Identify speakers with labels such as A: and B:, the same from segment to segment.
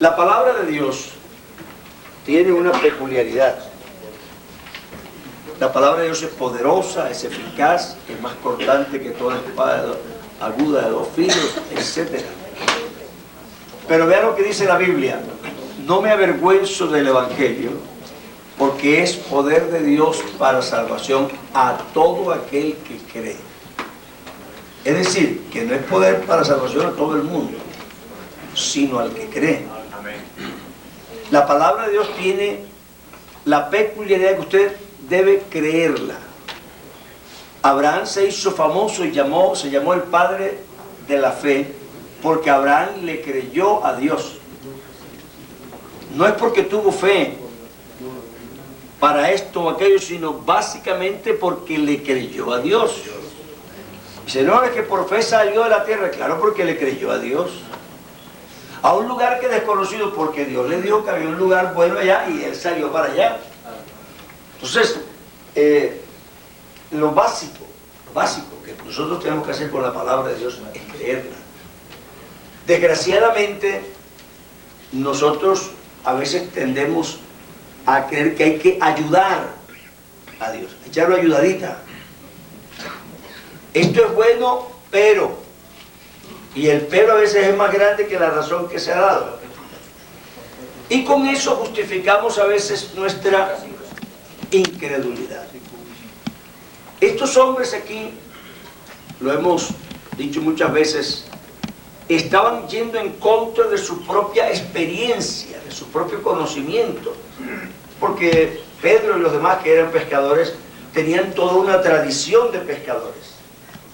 A: La palabra de Dios tiene una peculiaridad. La palabra de Dios es poderosa, es eficaz, es más cortante que toda espada aguda de 2 filos, etc. Pero vean lo que dice la Biblia: no me avergüenzo del Evangelio, porque es poder de Dios para salvación a todo aquel que cree. Es decir, que no es poder para salvación a todo el mundo, sino al que cree. La palabra de Dios tiene la peculiaridad que usted debe creerla. Abraham se hizo famoso y se llamó el padre de la fe, porque Abraham le creyó a Dios. No es porque tuvo fe para esto o aquello, sino básicamente porque le creyó a Dios. Dice, no, es que por fe salió de la tierra. Claro, porque le creyó a Dios. A un lugar que desconocido, porque Dios le dijo que había un lugar bueno allá y él salió para allá. Entonces, lo básico que nosotros tenemos que hacer con la palabra de Dios es creerla. Desgraciadamente, nosotros a veces tendemos a creer que hay que ayudar a Dios, echarlo ayudadita. Esto es bueno, pero... Y el pero a veces es más grande que la razón que se ha dado. Y con eso justificamos a veces nuestra incredulidad. Estos hombres aquí, lo hemos dicho muchas veces, estaban yendo en contra de su propia experiencia, de su propio conocimiento. Porque Pedro y los demás que eran pescadores tenían toda una tradición de pescadores.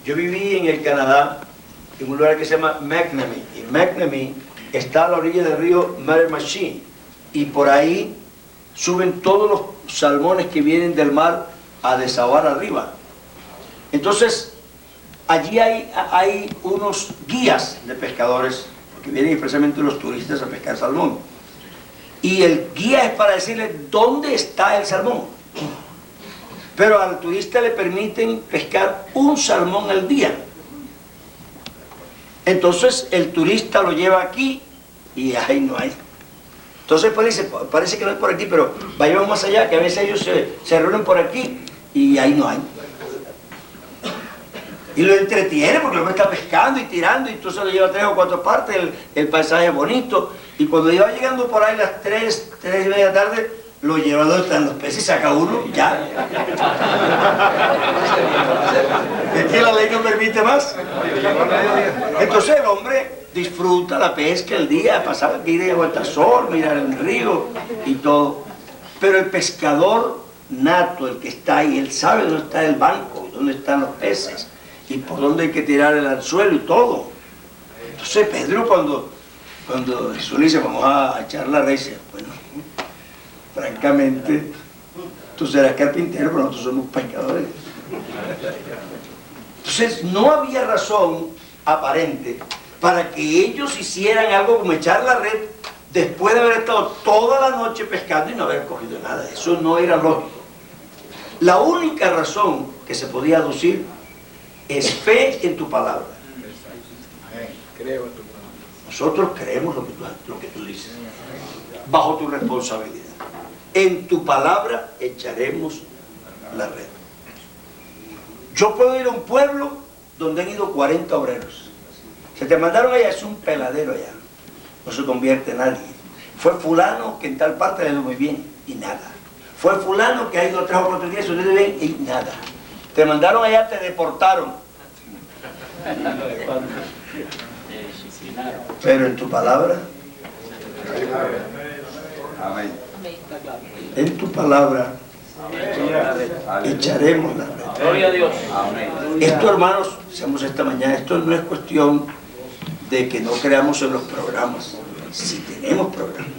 A: Yo viví en el Canadá, en un lugar que se llama McNamee, y McNamee está a la orilla del río Miramichi, y por ahí suben todos los salmones que vienen del mar a desaguar arriba. Entonces allí hay unos guías de pescadores que vienen expresamente los turistas a pescar salmón, y el guía es para decirle dónde está el salmón, pero al turista le permiten pescar un salmón al día. Entonces el turista lo lleva aquí y ahí no hay. Entonces pues dice, parece que no es por aquí, pero vayamos más allá, que a veces ellos se reúnen por aquí y ahí no hay. Y lo entretiene porque lo está pescando y tirando, y entonces lo lleva 3 o 4 partes, el paisaje es bonito, y cuando lleva llegando por ahí las 3 y media de la tarde, lo lleva donde están los peces, saca uno y ya. ¿Es que la ley no permite más? Entonces el hombre disfruta la pesca el día, pasaba aquí de vuelta al sol, mirar el río y todo. Pero el pescador nato, el que está ahí, él sabe dónde está el banco, dónde están los peces y por dónde hay que tirar el anzuelo y todo. Entonces Pedro, cuando Jesús le dice, vamos a echar la red, dice, bueno, francamente, tú serás carpintero, pero nosotros somos pescadores. Entonces no había razón aparente para que ellos hicieran algo como echar la red después de haber estado toda la noche pescando y no haber cogido nada. Eso no era lógico. La única razón que se podía aducir es fe en tu palabra. Nosotros creemos lo que tú dices, bajo tu responsabilidad. En tu palabra echaremos la red. Yo puedo ir a un pueblo donde han ido 40 obreros. Se te mandaron allá, es un peladero allá. No se convierte en nadie. Fue fulano que en tal parte le dio muy bien y nada. Fue fulano que ha ido 3 o 4 días y le dio bien y nada. Te mandaron allá, te deportaron. Pero en tu palabra, amén. En tu palabra echaremos la red.
B: Gloria a Dios.
A: Esto, hermanos, decíamos esta mañana, esto no es cuestión de que no creamos en los programas, si tenemos programas,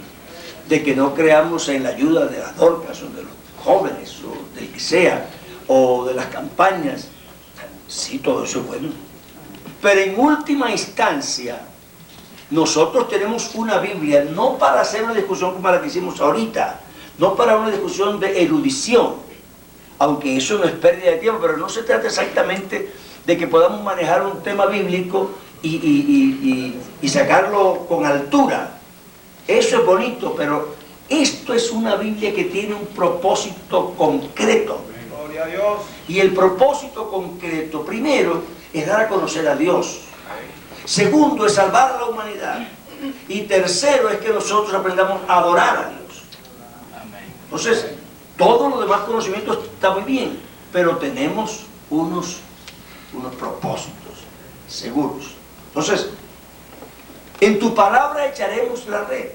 A: de que no creamos en la ayuda de las dorcas o de los jóvenes o del que sea, o de las campañas. Sí, todo eso es bueno, pero en última instancia nosotros tenemos una Biblia no para hacer una discusión como la que hicimos ahorita, no para una discusión de erudición, aunque eso no es pérdida de tiempo, pero no se trata exactamente de que podamos manejar un tema bíblico y sacarlo con altura. Es es bonito, pero esto es una Biblia que tiene un propósito concreto.
B: Gloria a Dios.
A: Y el propósito concreto, primero, es dar a conocer a Dios. Segundo, es salvar a la humanidad. Y tercero, es que nosotros aprendamos a adorar a Dios. Entonces, todos los demás conocimientos están muy bien, pero tenemos unos propósitos seguros. Entonces, en tu palabra echaremos la red.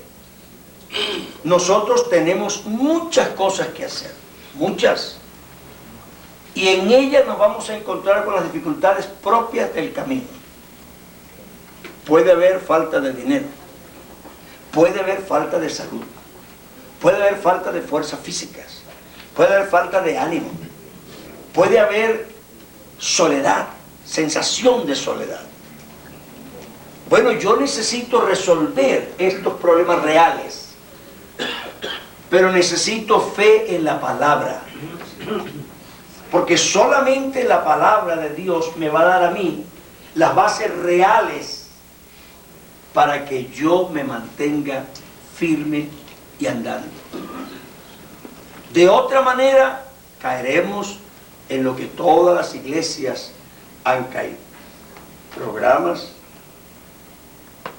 A: Nosotros tenemos muchas cosas que hacer, muchas. Y en ellas nos vamos a encontrar con las dificultades propias del camino. Puede haber falta de dinero, puede haber falta de salud, puede haber falta de fuerzas físicas, puede haber falta de ánimo, puede haber soledad, sensación de soledad. Bueno, yo necesito resolver estos problemas reales, pero necesito fe en la palabra, porque solamente la palabra de Dios me va a dar a mí las bases reales para que yo me mantenga firme y andando. De otra manera, caeremos en lo que todas las iglesias han caído. Programas,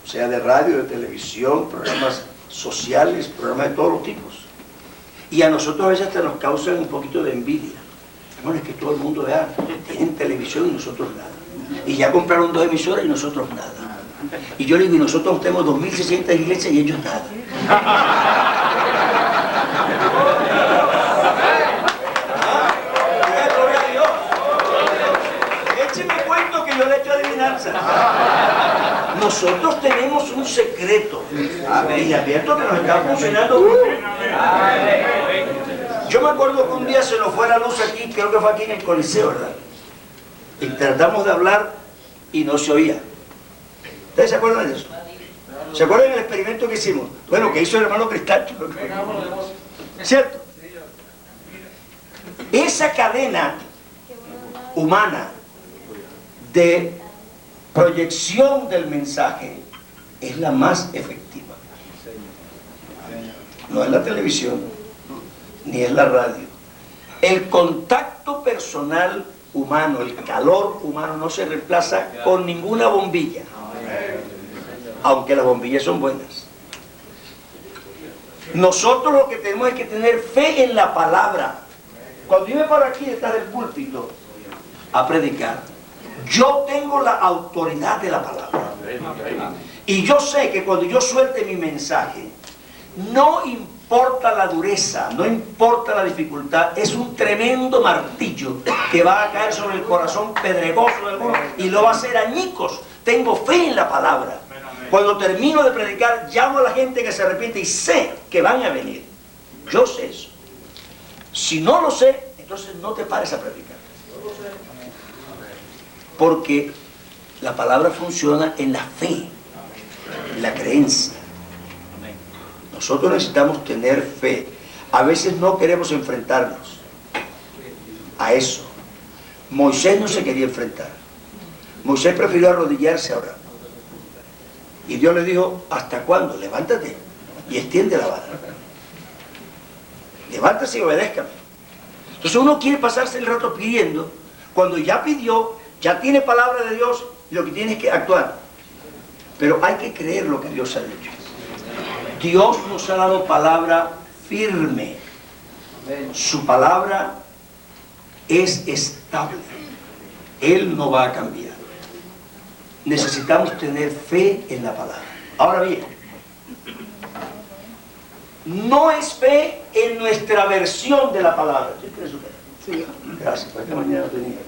A: sea de radio, de televisión, programas sociales, programas de todos los tipos. Y a nosotros a veces hasta nos causan un poquito de envidia. Bueno, es que todo el mundo vea, tienen televisión y nosotros nada. Y ya compraron 2 emisoras y nosotros nada. Y yo le digo, y nosotros tenemos 2.600 iglesias y ellos nada. Gloria a Dios. Écheme cuento que yo le he hecho adivinanza. Nosotros tenemos un secreto. Y advierto que nos está funcionando muy bien. Yo me acuerdo que un día se nos fue la luz aquí, creo que fue aquí en el Coliseo, ¿verdad? Y tratamos de hablar y no se oía. ¿Ustedes se acuerdan de eso? ¿Se acuerdan del experimento que hicimos? Bueno, que hizo el hermano Cristacho. ¿Cierto? Esa cadena humana de proyección del mensaje es la más efectiva. No es la televisión, ni es la radio. El contacto personal humano, el calor humano no se reemplaza con ninguna bombilla, aunque las bombillas son buenas. Nosotros lo que tenemos es que tener fe en la palabra. Cuando yo me paro aquí detrás del púlpito a predicar, yo tengo la autoridad de la palabra. Y yo sé que cuando yo suelte mi mensaje, no importa la dureza, no importa la dificultad, es un tremendo martillo que va a caer sobre el corazón pedregoso de alguno y lo va a hacer añicos. Tengo fe en la palabra. Cuando termino de predicar, llamo a la gente que se arrepiente y sé que van a venir. Yo sé eso. Si no lo sé, entonces no te pares a predicar. Porque la palabra funciona en la fe, en la creencia. Nosotros necesitamos tener fe. A veces no queremos enfrentarnos a eso. Moisés no se quería enfrentar. Moisés prefirió arrodillarse ahora. Y Dios le dijo, ¿hasta cuándo? Levántate y extiende la vara. Levántase y obedézcame. Entonces uno quiere pasarse el rato pidiendo, cuando ya pidió, ya tiene palabra de Dios, y lo que tiene es que actuar. Pero hay que creer lo que Dios ha dicho. Dios nos ha dado palabra firme. Su palabra es estable. Él no va a cambiar. Necesitamos tener fe en la palabra. Ahora bien, no es fe en nuestra versión de la palabra. ¿Sí crees usted? Sí. Gracias, porque esta mañana no tenía.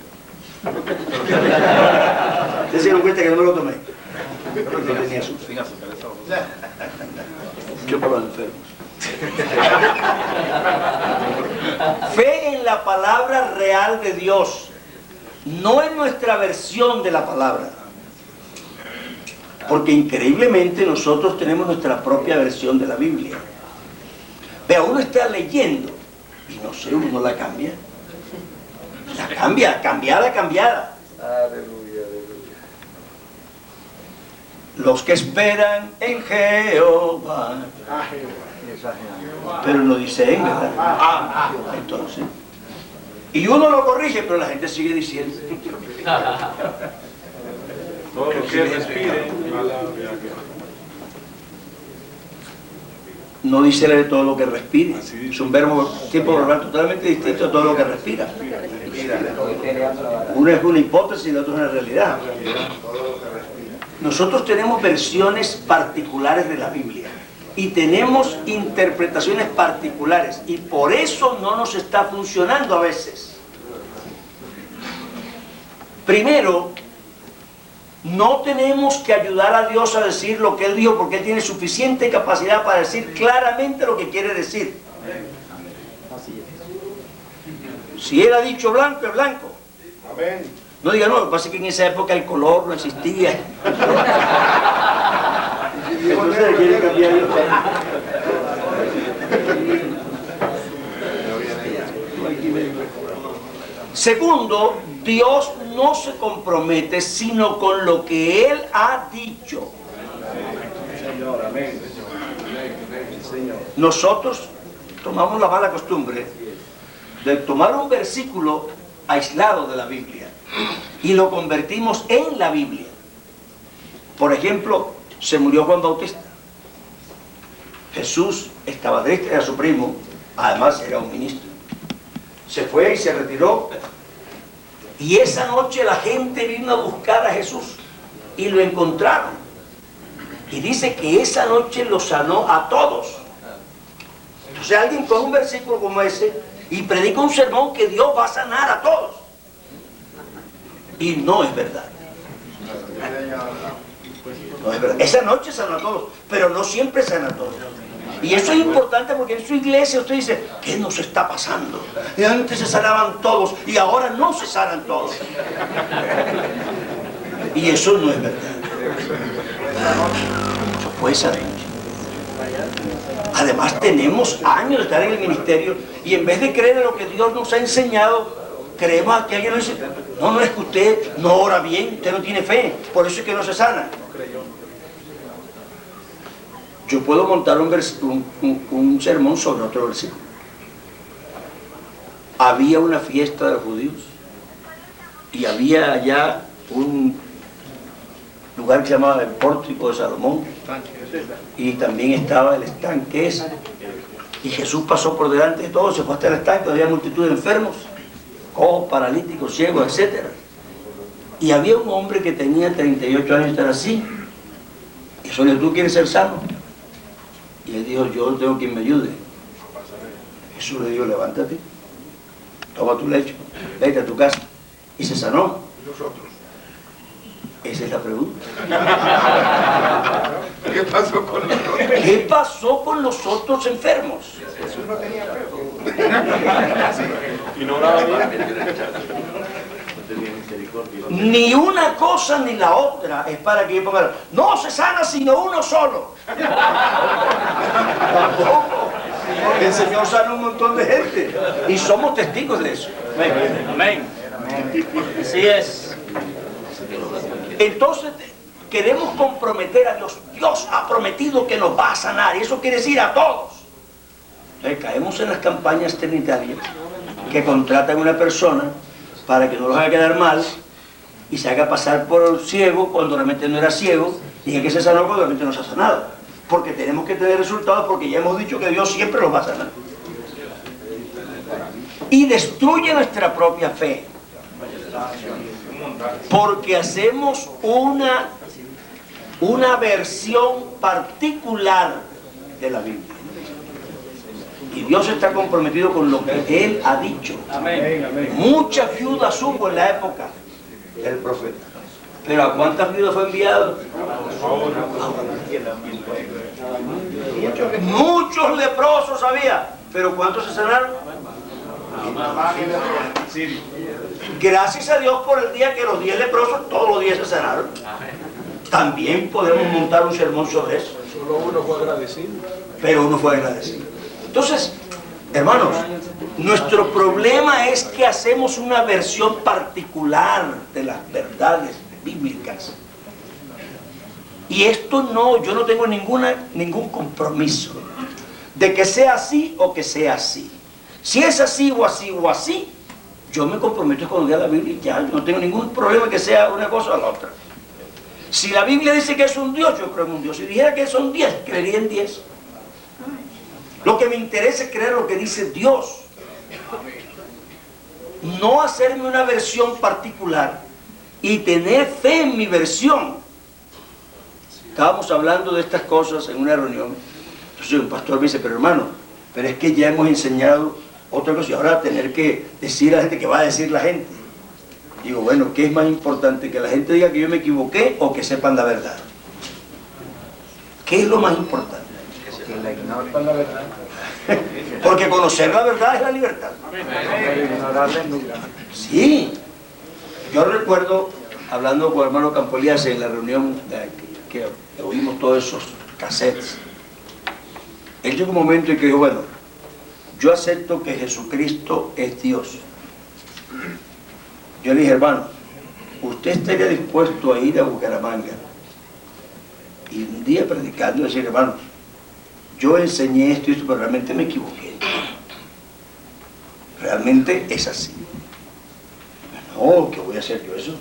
A: Ustedes se dieron cuenta que no me lo tomé. No tenía azúcar. Yo para los enfermos. Fe en la palabra real de Dios, no en nuestra versión de la palabra. Porque increíblemente nosotros tenemos nuestra propia versión de la Biblia. Vea, uno está leyendo y no sé, uno la cambia. La cambia, cambiada.
B: Aleluya, aleluya.
A: Los que esperan en Jehová. Pero no dice en, ¿verdad? Entonces. Y uno lo corrige, pero la gente sigue diciendo.
B: Todo lo que respire.
A: No dice de todo lo que respire. Es un verbo, tipo verbal totalmente distinto a todo lo que respira. Uno es una hipótesis y el otro es una realidad. Nosotros tenemos versiones particulares de la Biblia y tenemos interpretaciones particulares y por eso no nos está funcionando a veces. Primero, no tenemos que ayudar a Dios a decir lo que Él dijo porque Él tiene suficiente capacidad para decir claramente lo que quiere decir. Si Él ha dicho blanco, es blanco. No diga no, lo que pasa es que en esa época el color no existía. Entonces quiere cambiar. Segundo, Dios no se compromete sino con lo que Él ha dicho. Nosotros tomamos la mala costumbre de tomar un versículo aislado de la Biblia y lo convertimos en la Biblia. Por ejemplo, se murió Juan Bautista. Jesús estaba triste, era su primo, además era un ministro. Se fue y se retiró. Y esa noche la gente vino a buscar a Jesús y lo encontraron. Y dice que esa noche lo sanó a todos. Entonces alguien coge un versículo como ese y predica un sermón que Dios va a sanar a todos. Y no es verdad. No es verdad. Esa noche sanó a todos, pero no siempre sana a todos. Y eso es importante porque en su iglesia usted dice, ¿qué nos está pasando? Y antes se sanaban todos y ahora no se sanan todos. Y eso no es verdad. Eso fue esa noche. Además tenemos años de estar en el ministerio y en vez de creer en lo que Dios nos ha enseñado, creemos que alguien nos dice, no, es que usted no ora bien, usted no tiene fe, por eso es que no se sana. Yo puedo montar un sermón sobre otro versículo. Había una fiesta de los judíos y había allá un lugar que se llamaba el Pórtico de Salomón y también estaba el estanque ese. Y Jesús pasó por delante de todos, se fue hasta el estanque, había multitud de enfermos, cojos, paralíticos, ciegos, etc. Y había un hombre que tenía 38 años de estar así. Y eso le, ¿tú quieres ser sano? Y él dijo, yo tengo quien me ayude. Jesús le dijo, levántate, toma tu lecho, vete a tu casa. Y se sanó. Esa es la pregunta.
B: ¿Qué pasó con los otros?
A: ¿Qué pasó con los otros enfermos?
B: Jesús no tenía fe. Y no oraba bien.
A: Ni una cosa ni la otra es para que yo ponga, no se sana sino uno solo. Tampoco. El Señor sana un montón de gente y somos testigos de eso. Amén. Así es. Entonces queremos comprometer a Dios. Dios ha prometido que nos va a sanar y eso quiere decir a todos. Entonces caemos en las campañas trinitarias que contratan a una persona para que no los haga quedar mal y se haga pasar por ciego cuando realmente no era ciego, diga que se sanó cuando realmente no se ha sanado, porque tenemos que tener resultados, porque ya hemos dicho que Dios siempre los va a sanar y destruye nuestra propia fe porque hacemos una versión particular de la Biblia. Y Dios está comprometido con lo que Él ha dicho. Amén. Muchas viudas hubo en la época del profeta. Pero ¿a cuántas viudas fue enviado? Muchos leprosos había. ¿Pero cuántos se sanaron? Gracias a Dios por el día que los 10 leprosos todos los días se sanaron. También podemos montar un sermón sobre eso.
B: Solo uno fue agradecido.
A: Pero uno fue agradecido. Entonces, hermanos, nuestro problema es que hacemos una versión particular de las verdades bíblicas. Y esto no, yo no tengo ningún compromiso de que sea así o que sea así. Si es así o así o así, yo me comprometo con lo que diga la Biblia y ya, yo no tengo ningún problema que sea una cosa o la otra. Si la Biblia dice que es un Dios, yo creo en un Dios. Si dijera que son 10, creería en 10. Lo que me interesa es creer lo que dice Dios. No hacerme una versión particular y tener fe en mi versión. Estábamos hablando de estas cosas en una reunión. Entonces un pastor me dice, pero hermano, pero es que ya hemos enseñado otra cosa y ahora tener que decir a la gente que va a decir la gente. Digo, bueno, ¿qué es más importante? ¿Que la gente diga que yo me equivoqué o que sepan la verdad? ¿Qué es lo más importante?
C: Que la ignoran la verdad.
A: Porque conocer la verdad es la libertad.
C: Pero ignorarla es nula.
A: Sí. Yo recuerdo, hablando con el hermano Campolías en la reunión que oímos todos esos cassettes, él llegó un momento en que dijo, bueno, yo acepto que Jesucristo es Dios. Yo le dije, hermano, ¿usted estaría dispuesto a ir a Bucaramanga y un día predicando y decir, hermano, yo enseñé esto y esto, pero realmente me equivoqué? Realmente es así. No, ¿qué voy a hacer yo eso?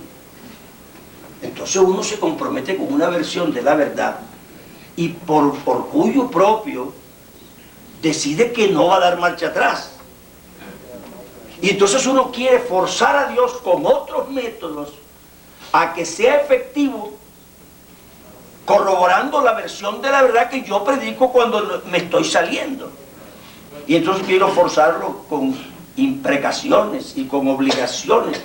A: Entonces uno se compromete con una versión de la verdad y por orgullo propio decide que no va a dar marcha atrás. Y entonces uno quiere forzar a Dios con otros métodos a que sea efectivo, corroborando la versión de la verdad que yo predico cuando me estoy saliendo. Y entonces quiero forzarlo con imprecaciones y con obligaciones.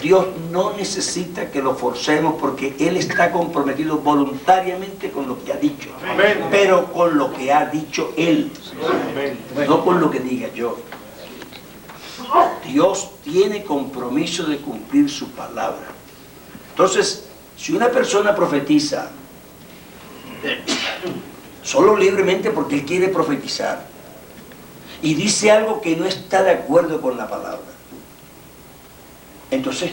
A: Dios no necesita que lo forcemos porque Él está comprometido voluntariamente con lo que ha dicho. Amén. Pero con lo que ha dicho Él. Amén. No con lo que diga yo. Dios tiene compromiso de cumplir su palabra. Entonces, si una persona profetiza solo libremente porque él quiere profetizar y dice algo que no está de acuerdo con la palabra, entonces,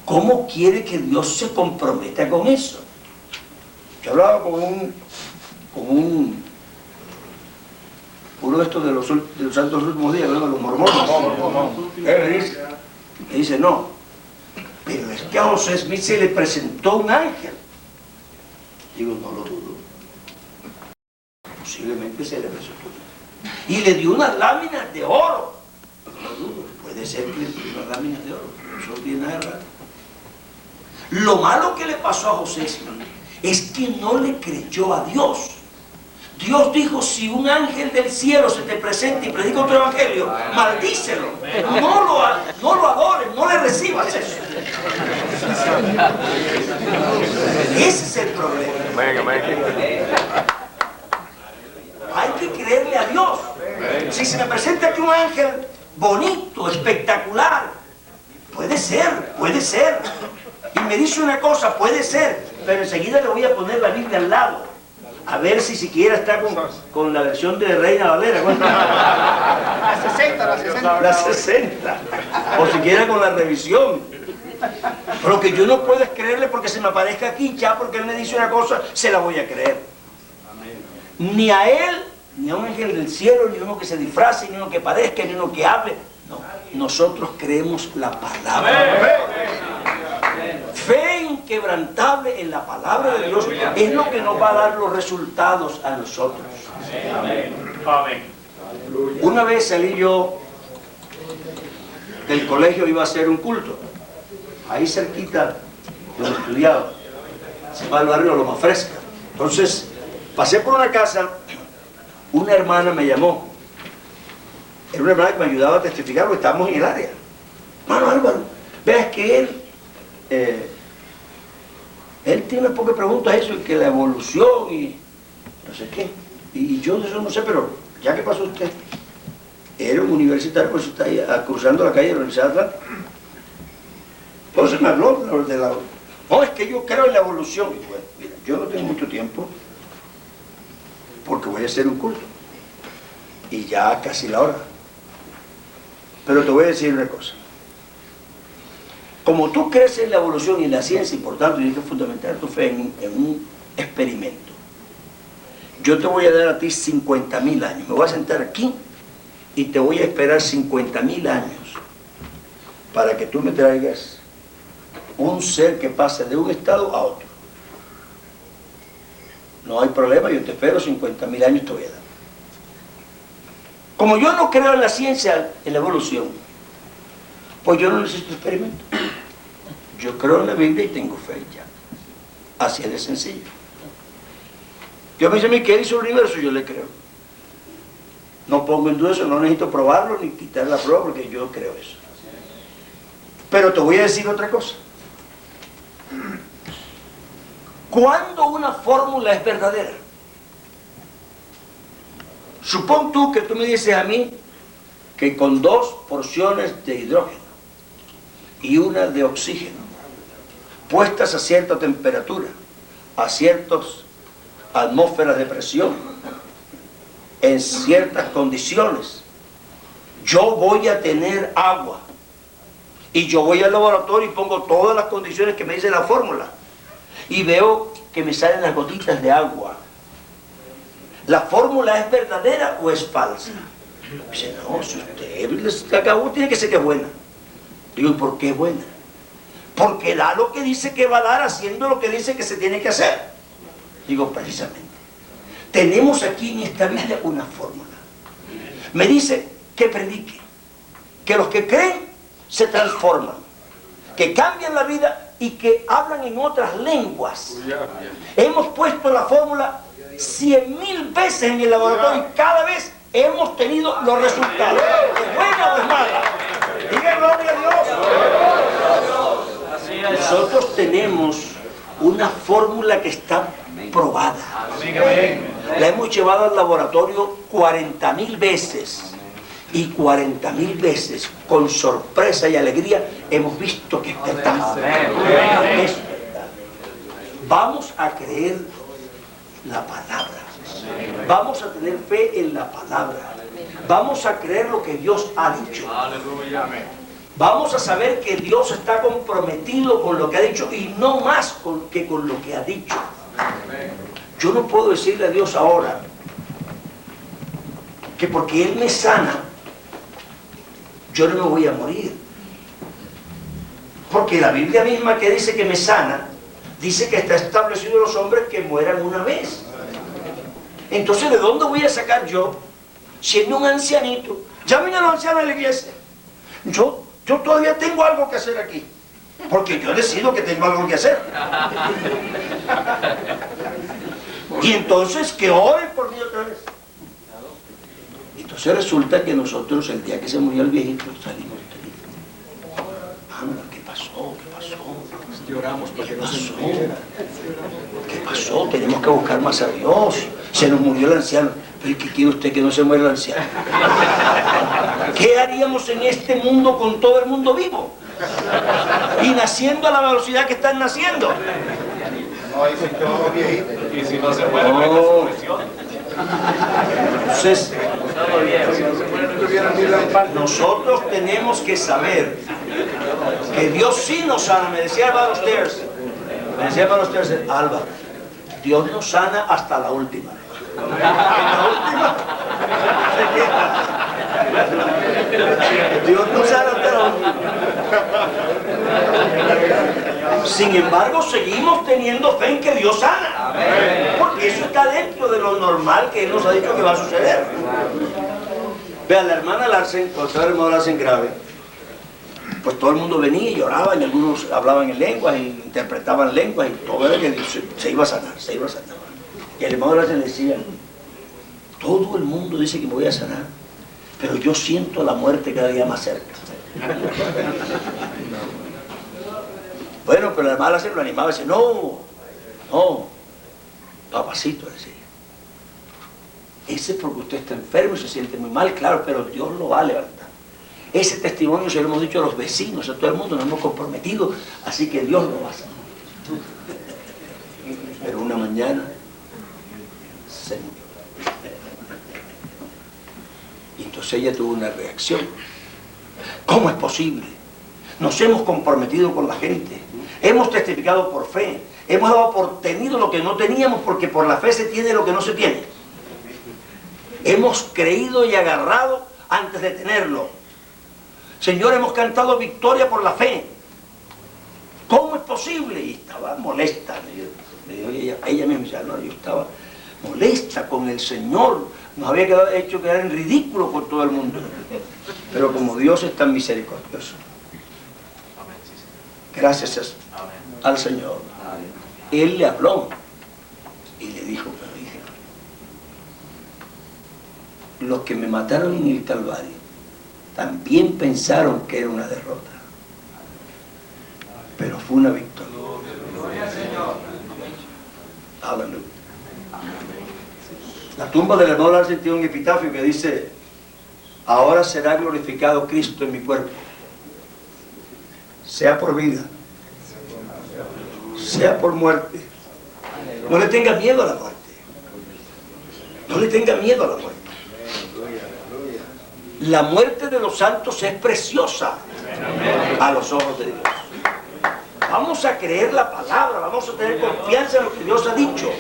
A: ¿cómo quiere que Dios se comprometa con eso? Yo hablaba con uno de estos de los santos últimos días, ¿no? Los mormones. Él me dice, no, pero es que a José Smith se le presentó un ángel. Digo, no lo dudo. Posiblemente se le presentó. Y le dio unas láminas de oro. No lo dudo. Puede ser que le dio unas láminas de oro. Eso no tiene nada de raro. Lo malo que le pasó a José Smith es que no le creyó a Dios. Dios dijo, si un ángel del cielo se te presenta y predica otro evangelio, maldícelo. No lo adores, no le recibas eso. Ese es el problema. Hay que creerle a Dios. Si se me presenta aquí un ángel bonito, espectacular, puede ser. Y me dice una cosa, puede ser, pero enseguida le voy a poner la Biblia al lado. A ver si siquiera está con la versión de Reina Valera. La 60. O siquiera con la revisión. Pero que yo no puedo creerle porque se me aparezca aquí, ya porque él me dice una cosa, se la voy a creer. Ni a él, ni a un ángel del cielo, ni uno que se disfrace, ni uno que parezca, ni uno que hable. No, nosotros creemos la palabra. Fe inquebrantable en la palabra de Dios es lo que nos va a dar los resultados a nosotros. Amén. Una vez salí yo del colegio, iba a hacer un culto ahí cerquita donde estudiaba, se llama el barrio Loma Fresca. Entonces pasé por una casa, una hermana me llamó, era una hermana que me ayudaba a testificar porque estábamos en el área. Hermano Álvaro, veas que él tiene unas pocas preguntas eso, que la evolución y no sé qué, y yo de eso no sé, pero ya que pasó usted, era un universitario, pues está ahí cruzando la calle de la Universidad Atlántica. Entonces me habló de la... No, es que yo creo en la evolución. Y bueno, mira, yo no tengo mucho tiempo porque voy a hacer un culto y ya casi la hora, pero te voy a decir una cosa. Como tú crees en la evolución y en la ciencia, y por tanto tienes que fundamentar tu fe en experimento. Yo te voy a dar a ti 50.000 años. Me voy a sentar aquí y te voy a esperar 50.000 años para que tú me traigas un ser que pase de un estado a otro. No hay problema, yo te espero 50.000 años, te voy a dar. Como yo no creo en la ciencia, en la evolución, pues yo no necesito experimento. Yo creo en la Biblia y tengo fe ya. Así es de sencillo. Dios me dice a mí que hizo el universo, yo le creo. No pongo en duda eso, no necesito probarlo ni quitar la prueba porque yo creo eso. Pero te voy a decir otra cosa. ¿Cuándo una fórmula es verdadera? Supón tú que tú me dices a mí que con 2 porciones de hidrógeno y una de oxígeno, puestas a cierta temperatura, a ciertas atmósferas de presión, en ciertas condiciones, yo voy a tener agua. Y yo voy al laboratorio y pongo todas las condiciones que me dice la fórmula. Y veo que me salen las gotitas de agua. ¿La fórmula es verdadera o es falsa? Dice, no, si usted les acabó, tiene que ser que es buena. Digo, ¿y por qué es buena? Porque da lo que dice que va a dar haciendo lo que dice que se tiene que hacer. Digo, precisamente. Tenemos aquí en esta Biblia una fórmula. Me dice que predique. Que los que creen se transforman, que cambian la vida y que hablan en otras lenguas. Hemos puesto la fórmula 100.000 veces en el laboratorio y cada vez hemos tenido los resultados. ¿Es buena o es mala? Diga gloria a Dios. Nosotros tenemos una fórmula que está probada. La hemos llevado al laboratorio 40.000 veces. Y 40.000 veces, con sorpresa y alegría, hemos visto que es verdad. Es verdad. Vamos a creer la palabra. Vamos a tener fe en la palabra. Vamos a creer lo que Dios ha dicho. Vamos a saber que Dios está comprometido con lo que ha dicho y no más que con lo que ha dicho. Yo no puedo decirle a Dios ahora que porque Él me sana, yo no me voy a morir. Porque la Biblia misma que dice que me sana, dice que está establecido en los hombres que mueran una vez. Entonces, ¿de dónde voy a sacar yo, siendo un ancianito? Llamen a los ancianos de la iglesia. Yo todavía tengo algo que hacer aquí. Porque yo decido que tengo algo que hacer. Y entonces, que oren por mí otra vez. Entonces resulta que nosotros, el día que se murió el viejito, salimos tristes. Anda, ¿qué pasó? ¿Qué pasó?
B: Lloramos para que no se
A: pasó? ¿Qué pasó? Tenemos que buscar más a Dios. Se nos murió el anciano. ¿Pero qué quiere usted que no se muera el anciano? ¿Qué haríamos en este mundo con todo el mundo vivo? Y naciendo a la velocidad que están naciendo.
B: Y si no se muere, no hay resurrección.
A: Entonces, nosotros tenemos que saber que Dios sí nos sana. Me decía hermano Stairs, Alba, Dios nos sana hasta la última. Dios nos sana hasta la última. Sin embargo, seguimos teniendo fe en que Dios sana. Porque eso está dentro de lo normal que Él nos ha dicho que va a suceder. Vean, la hermana Larsen, cuando estaba el hermano Larsen grave, pues todo el mundo venía y lloraba, y algunos hablaban en lenguas, e interpretaban lenguas, y todo era que se iba a sanar, se iba a sanar. Y el hermano Larsen decía, todo el mundo dice que me voy a sanar, pero yo siento la muerte cada día más cerca. Bueno, pero la hermana Larsen lo animaba y decía, no, papacito, decía. Ese es porque usted está enfermo y se siente muy mal, claro, pero Dios lo va a levantar. Ese testimonio se lo hemos dicho a los vecinos, a todo el mundo, nos hemos comprometido, así que Dios lo va a sanar. Pero una mañana se murió. Y entonces ella tuvo una reacción. ¿Cómo es posible? Nos hemos comprometido con la gente. Hemos testificado por fe. Hemos dado por tenido lo que no teníamos, porque por la fe se tiene lo que no se tiene. Hemos creído y agarrado antes de tenerlo. Señor, hemos cantado victoria por la fe. ¿Cómo es posible? Y estaba molesta. Ella me decía, no, yo estaba molesta con el Señor. Nos había hecho quedar en ridículo con todo el mundo. Pero como Dios es tan misericordioso, gracias al Señor, Él le habló y le dijo, pero hija, los que me mataron en el Calvario también pensaron que era una derrota, pero fue una victoria. Aleluya. La tumba del hermano Larsen tiene un epitafio que dice: ahora será glorificado Cristo en mi cuerpo, sea por vida, sea por muerte. No le tenga miedo a la muerte. No le tenga miedo a la muerte. La muerte de los santos es preciosa a los ojos de Dios. Vamos a creer la palabra, vamos a tener confianza en lo que Dios ha dicho.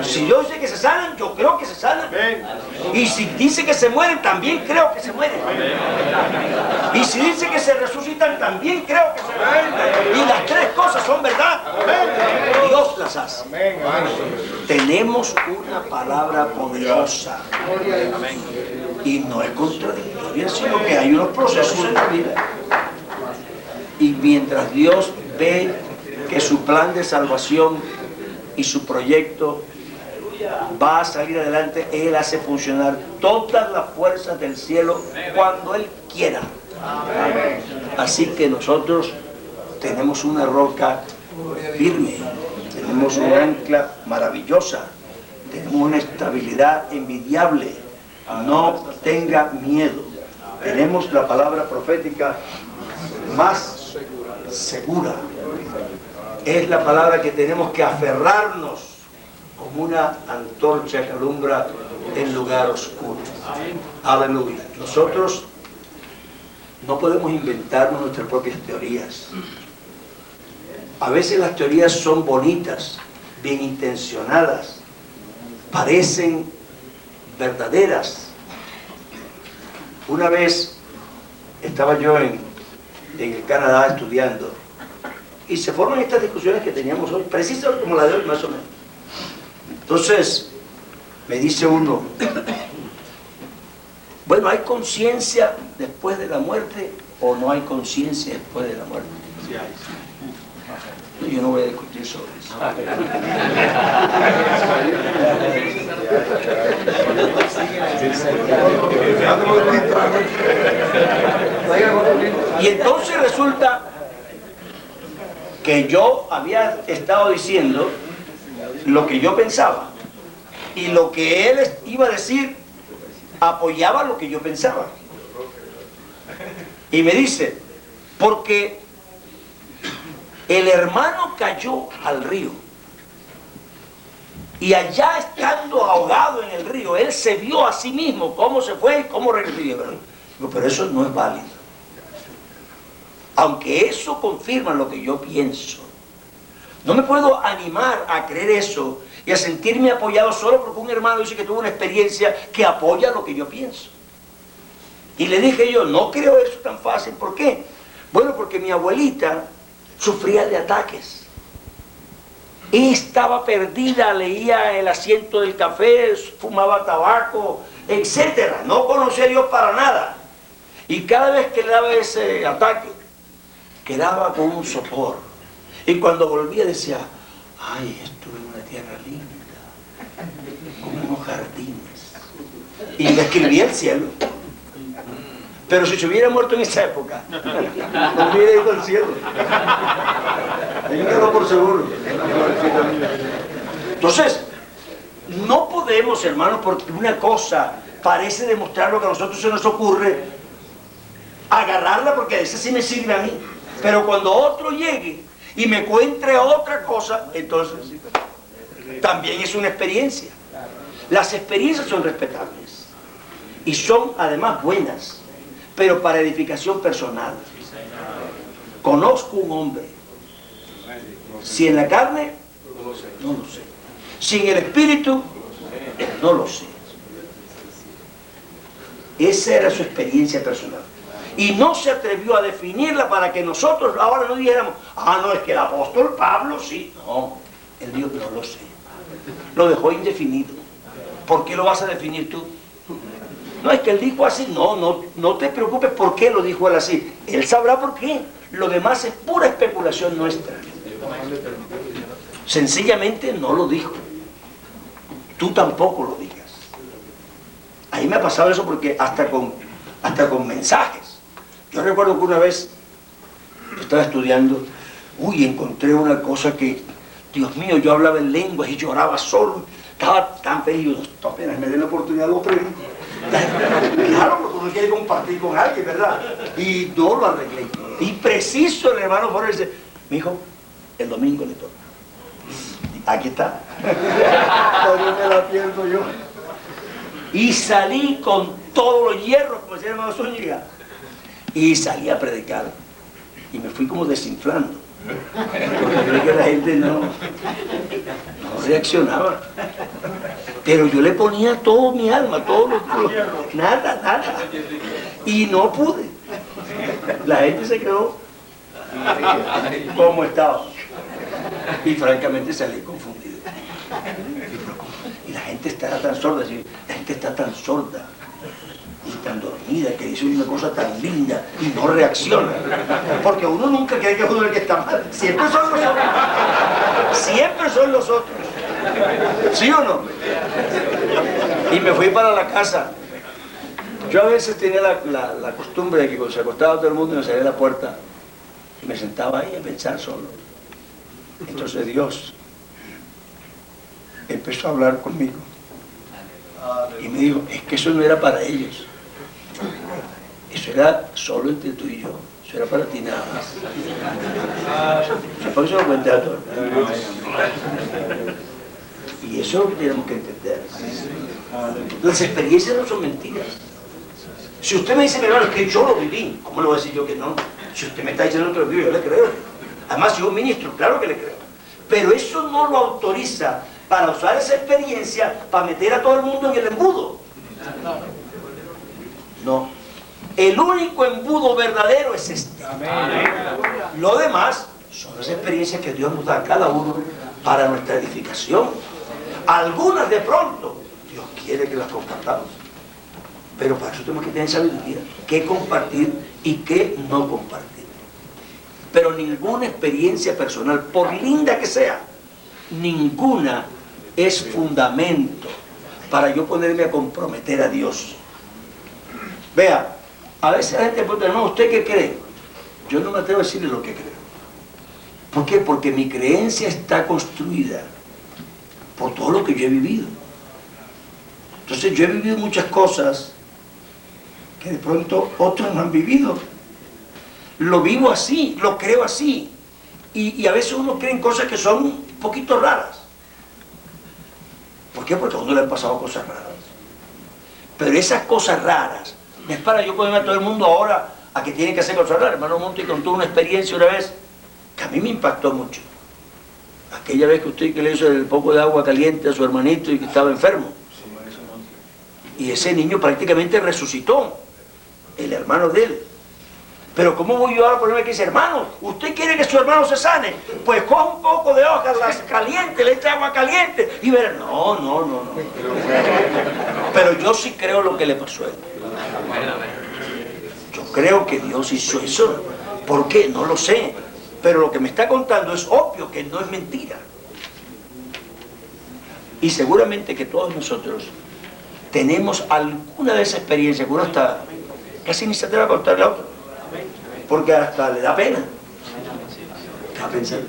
A: Si Dios dice que se sanan, yo creo que se sanan. Y si dice que se mueren, también creo que se mueren. Y si dice que se resucitan, también creo que se mueren. Y las tres cosas son verdad. Dios las hace. Tenemos una palabra poderosa. Y no es contradictoria, sino que hay unos procesos en la vida. Y mientras Dios ve que su plan de salvación y su proyecto va a salir adelante, Él hace funcionar todas las fuerzas del cielo cuando Él quiera. Así que nosotros tenemos una roca firme, tenemos un ancla maravillosa, tenemos una estabilidad envidiable. No tenga miedo. Tenemos la palabra profética más segura. Es la palabra que tenemos que aferrarnos como una antorcha que alumbra en lugar oscuro. Aleluya. Nosotros no podemos inventarnos nuestras propias teorías. A veces las teorías son bonitas, bien intencionadas, parecen verdaderas. Una vez estaba yo en el Canadá estudiando y se forman estas discusiones que teníamos hoy, precisamente como la de hoy más o menos. Entonces me dice uno, bueno, ¿hay conciencia después de la muerte o no hay conciencia después de la muerte? Sí hay. Yo no voy a discutir sobre eso. Y entonces resulta que yo había estado diciendo lo que yo pensaba y lo que él iba a decir apoyaba lo que yo pensaba. Y me dice, porque el hermano cayó al río y allá estando ahogado en el río, él se vio a sí mismo cómo se fue y cómo regresó. Digo, pero eso no es válido. Aunque eso confirma lo que yo pienso, no me puedo animar a creer eso y a sentirme apoyado solo porque un hermano dice que tuvo una experiencia que apoya lo que yo pienso. Y le dije yo, no creo eso tan fácil. ¿Por qué? Bueno, porque mi abuelita sufría de ataques. Y estaba perdida, leía el asiento del café, fumaba tabaco, etc. No conocía a Dios para nada. Y cada vez que le daba ese ataque, quedaba con un sopor. Y cuando volvía decía, ay, estuve en una tierra linda, con unos jardines. Y me escribía el cielo. Pero si se hubiera muerto en esa época, no hubiera ido al cielo. Ténganlo por seguro. Entonces, no podemos, hermanos, porque una cosa parece demostrar lo que a nosotros se nos ocurre, agarrarla porque esa sí me sirve a mí. Pero cuando otro llegue y me cuente otra cosa, entonces también es una experiencia. Las experiencias son respetables y son además buenas, pero para edificación personal. conozco un hombre. Si en la carne, no lo sé. Si en el espíritu, no lo sé. Esa era su experiencia personal. Y no se atrevió a definirla para que nosotros ahora no dijéramos, ah, no, es que el apóstol Pablo sí. No, él dijo, no lo sé. Lo dejó indefinido. ¿Por qué lo vas a definir tú? No, es que él dijo así. No te preocupes por qué lo dijo él así. Él sabrá por qué. Lo demás es pura especulación nuestra. Sencillamente no lo dijo. Tú tampoco lo digas. Ahí me ha pasado eso porque hasta con mensajes. Yo recuerdo que una vez estaba estudiando, encontré una cosa que, Dios mío, yo hablaba en lenguas y lloraba solo. Estaba tan feliz, apenas me den la oportunidad lo predico. Claro, porque uno quiere compartir con alguien, ¿verdad? Y no lo arreglé. Y preciso el hermano Forrest dice, mi hijo, el domingo le toca. Aquí está. No me la pierdo yo. Y salí con todos los hierros, como decía el hermano Zúñiga. Y salí a predicar. Y me fui como desinflando. Porque creí que la gente no reaccionaba. Pero yo le ponía todo mi alma, nada. Y no pude. La gente se quedó como estaba. Y francamente salí confundido. Y la gente está tan sorda, la gente está tan sorda y tan dormida que dice una cosa tan linda y no reacciona. Porque uno nunca cree que es uno el que está mal. Siempre son los otros. Siempre son los otros. ¿Sí o no? Y me fui para la casa. Yo a veces tenía la costumbre de que cuando se acostaba todo el mundo me salía a la puerta y me sentaba ahí a pensar solo. Entonces Dios empezó a hablar conmigo y me dijo, es que eso no era para ellos, eso era solo entre tú y yo, eso era para ti nada más. Por eso lo cuenté a todos. Y eso es lo que tenemos que entender. Las experiencias no son mentiras. Si usted me dice, mi hermano, es que yo lo viví, ¿cómo le voy a decir yo que no? Si usted me está diciendo que lo viví, yo le creo. Además, si yo ministro, claro que le creo. Pero eso no lo autoriza para usar esa experiencia para meter a todo el mundo en el embudo. No. El único embudo verdadero es este. Lo demás son las experiencias que Dios nos da a cada uno para nuestra edificación. Algunas de pronto Dios quiere que las compartamos. Pero para eso tenemos que tener sabiduría. Qué compartir y qué no compartir. Pero ninguna experiencia personal, por linda que sea, ninguna es fundamento para yo ponerme a comprometer a Dios. Vea, a veces la gente pregunta, no, ¿usted qué cree? Yo no me atrevo a decirle lo que creo. ¿Por qué? Porque mi creencia está construida por todo lo que yo he vivido. Entonces yo he vivido muchas cosas que de pronto otros no han vivido. Lo vivo así, lo creo así. Y a veces uno cree en cosas que son un poquito raras. ¿Por qué? Porque a uno le han pasado cosas raras. Pero esas cosas raras, no es para yo ponerme a todo el mundo ahora a que tienen que hacer cosas raras. Hermano Monti contó una experiencia una vez que a mí me impactó mucho. Aquella vez que usted que le hizo el poco de agua caliente a su hermanito y que estaba enfermo. Y ese niño prácticamente resucitó, el hermano de él. Pero ¿cómo voy yo ahora a ponerme aquí y decir, hermano, ¿usted quiere que su hermano se sane? Pues coja un poco de hojas, las caliente, le echa agua caliente y verá. No. Pero yo sí creo lo que le pasó a él. Yo creo que Dios hizo eso. ¿Por qué? No lo sé. Pero lo que me está contando es obvio que no es mentira. Y seguramente que todos nosotros tenemos alguna de esas experiencias que uno está casi ni se atreve a contarle a otro. Porque hasta le da pena. A pensar.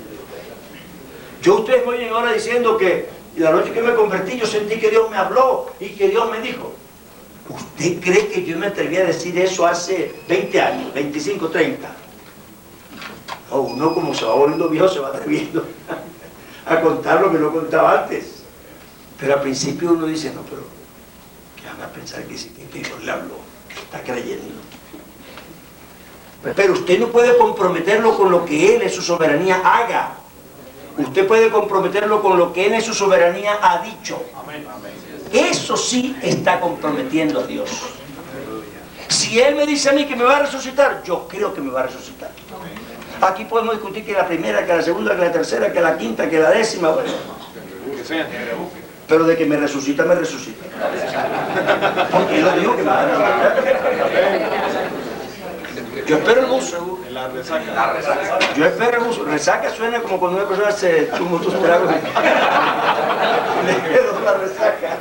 A: Ustedes me oyen ahora diciendo que la noche que me convertí yo sentí que Dios me habló y que Dios me dijo. ¿Usted cree que yo me atreví a decir eso hace 20 años, 25, 30? No, uno como se va volviendo viejo se va atreviendo a contar lo que no contaba antes. Pero al principio uno dice, no, pero ¿qué van a pensar que Dios le habló? Está creyendo. Pero usted no puede comprometerlo con lo que Él en su soberanía haga. Usted puede comprometerlo con lo que Él en su soberanía ha dicho. Eso sí está comprometiendo a Dios. Si Él me dice a mí que me va a resucitar, yo creo que me va a resucitar. Aquí podemos discutir que la primera, que la segunda, que la tercera, que la quinta, que la décima, bueno. Pero de que me resucita, me resucita. Porque Él dijo que me va a resucitar. Yo espero el bus.
B: La resaca.
A: Yo espero el bus. Resaca suena como cuando una persona se toma tus tragos. Le quedó la resaca.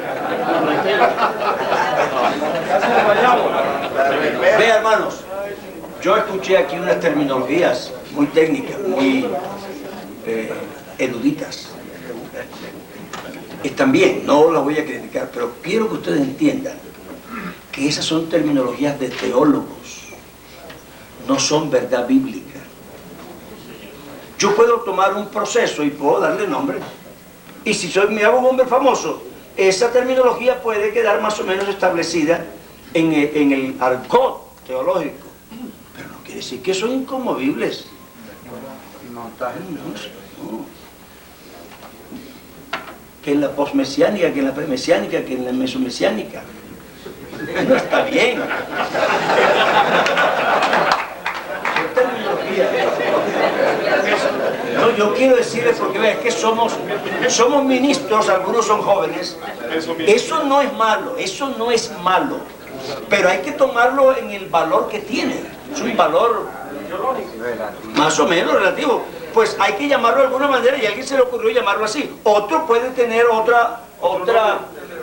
A: Vea, hermanos, yo escuché aquí unas terminologías muy técnicas, muy eruditas. Están bien, no las voy a criticar, pero quiero que ustedes entiendan que esas son terminologías de teólogos. No son verdad bíblica. Yo puedo tomar un proceso y puedo darle nombre. Y si me hago un hombre famoso, esa terminología puede quedar más o menos establecida en el argot teológico. Pero no quiere decir que son inconmovibles. No. Que en la posmesiánica, que en la premesiánica, que en la mesomesiánica. No está bien. No, yo quiero decirles, porque vean que somos ministros, algunos son jóvenes. Eso no es malo, pero hay que tomarlo en el valor que tiene. Es un valor más o menos relativo. Pues hay que llamarlo de alguna manera y a alguien se le ocurrió llamarlo así. Otro puede tener otra,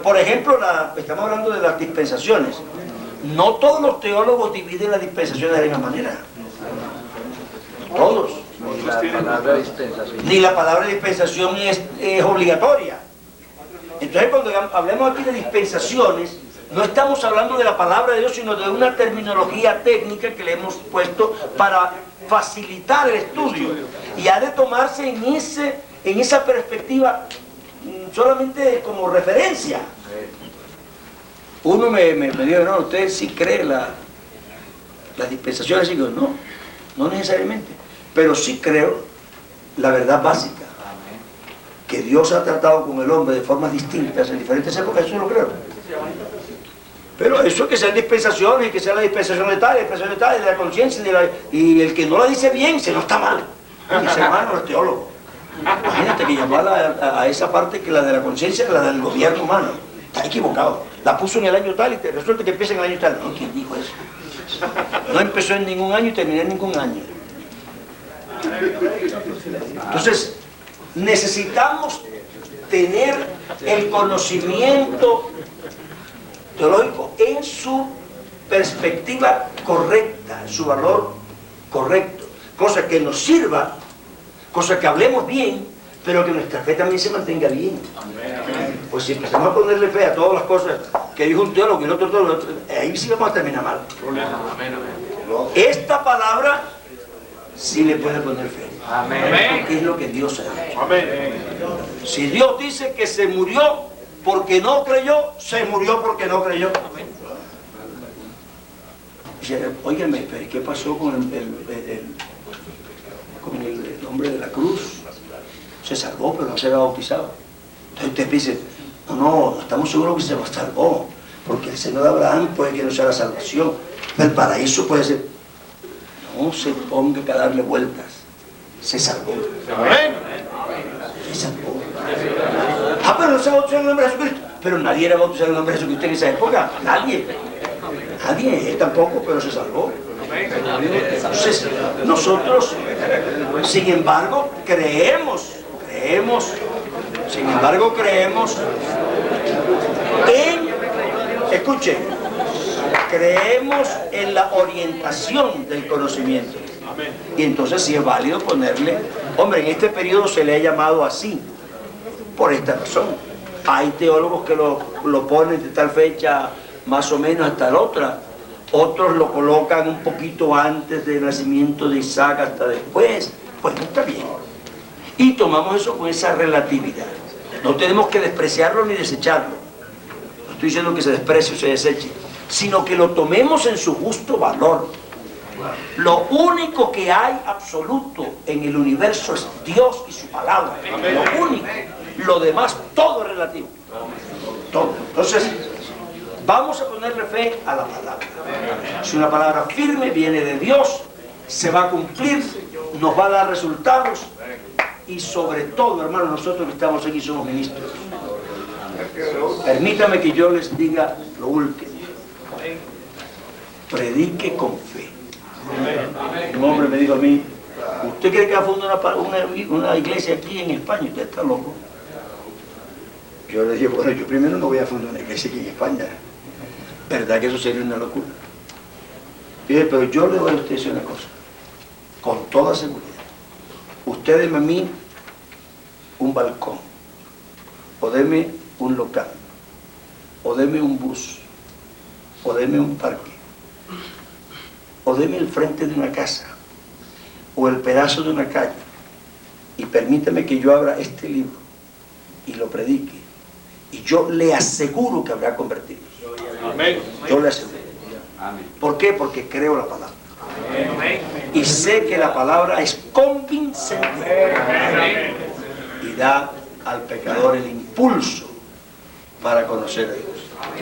A: por ejemplo, estamos hablando de las dispensaciones. No todos los teólogos dividen las dispensaciones de la misma manera. Todos. Ni la palabra dispensación es obligatoria. Entonces, cuando hablemos aquí de dispensaciones, no estamos hablando de la palabra de Dios, sino de una terminología técnica que le hemos puesto para facilitar el estudio. Y ha de tomarse en esa perspectiva solamente como referencia. Uno me dijo, no, usted sí cree las dispensaciones. Y digo, no necesariamente, pero sí creo la verdad básica, que Dios ha tratado con el hombre de formas distintas en diferentes épocas. Eso lo creo. Pero eso, que sean dispensaciones, que sea la dispensación de tal, la dispensación de tal, de la conciencia, y el que no la dice bien, se no está mal. Mis hermanos, los teólogos. Imagínate que llamó a esa parte que la de la conciencia, la del gobierno humano. Está equivocado. La puso en el año tal y resulta que empieza en el año tal. No, ¿quién dijo eso? No empezó en ningún año y terminó en ningún año. Entonces, necesitamos tener el conocimiento teológico en su perspectiva correcta, en su valor correcto. Cosa que nos sirva, cosa que hablemos bien, pero que nuestra fe también se mantenga bien. Pues si empezamos a ponerle fe a todas las cosas que dijo un teólogo y el otro teólogo, ahí sí vamos a terminar mal. Esta palabra sí le puede poner fe. Porque es lo que Dios ha dicho. Si Dios dice que se murió porque no creyó, se murió porque no creyó. Óigame, pero ¿qué pasó con el hombre de la cruz? Se salvó, pero no se había bautizado. Entonces usted dice, no, estamos seguros que se salvó, porque el seno de Abraham puede que no sea la salvación, el paraíso puede ser. No se ponga a darle vueltas. Se salvó. Se salvó. Pero no se bautizó en el nombre de Jesucristo. Pero nadie era bautizado en el nombre de Jesucristo en esa época. Nadie, él tampoco, pero se salvó. Entonces, nosotros, sin embargo, creemos escuchen, creemos en la orientación del conocimiento. Y entonces sí es válido ponerle, hombre, en este periodo se le ha llamado así, por esta razón. Hay teólogos que lo ponen de tal fecha, más o menos hasta la otra. Otros lo colocan un poquito antes del nacimiento de Isaac hasta después. Pues no está bien. Y tomamos eso con esa relatividad. No tenemos que despreciarlo ni desecharlo. No estoy diciendo que se desprecie o se deseche, sino que lo tomemos en su justo valor. Lo único que hay absoluto en el universo es Dios y su palabra. Lo único. Lo demás, todo es relativo. Todo. Entonces, vamos a ponerle fe a la palabra. Si una palabra firme viene de Dios, se va a cumplir, nos va a dar resultados. Y sobre todo, hermanos, nosotros que estamos aquí somos ministros. Permítame que yo les diga lo último. Predique con fe. Un hombre me dijo a mí: ¿usted cree que va a fundar una iglesia aquí en España? Usted está loco. Yo le dije: bueno, yo primero no voy a fundar una iglesia aquí en España. ¿Verdad que eso sería una locura? Y dije: pero yo le voy a usted decir una cosa, con toda seguridad. Usted deme a mí un balcón, o deme un local, o deme un bus, o deme un parque, o deme el frente de una casa, o el pedazo de una calle, y permítame que yo abra este libro y lo predique, y yo le aseguro que habrá convertidos.
B: Amén.
A: Yo le aseguro. ¿Por qué? Porque creo la palabra. Y sé que la palabra es convincente y da al pecador el impulso para conocer a Dios.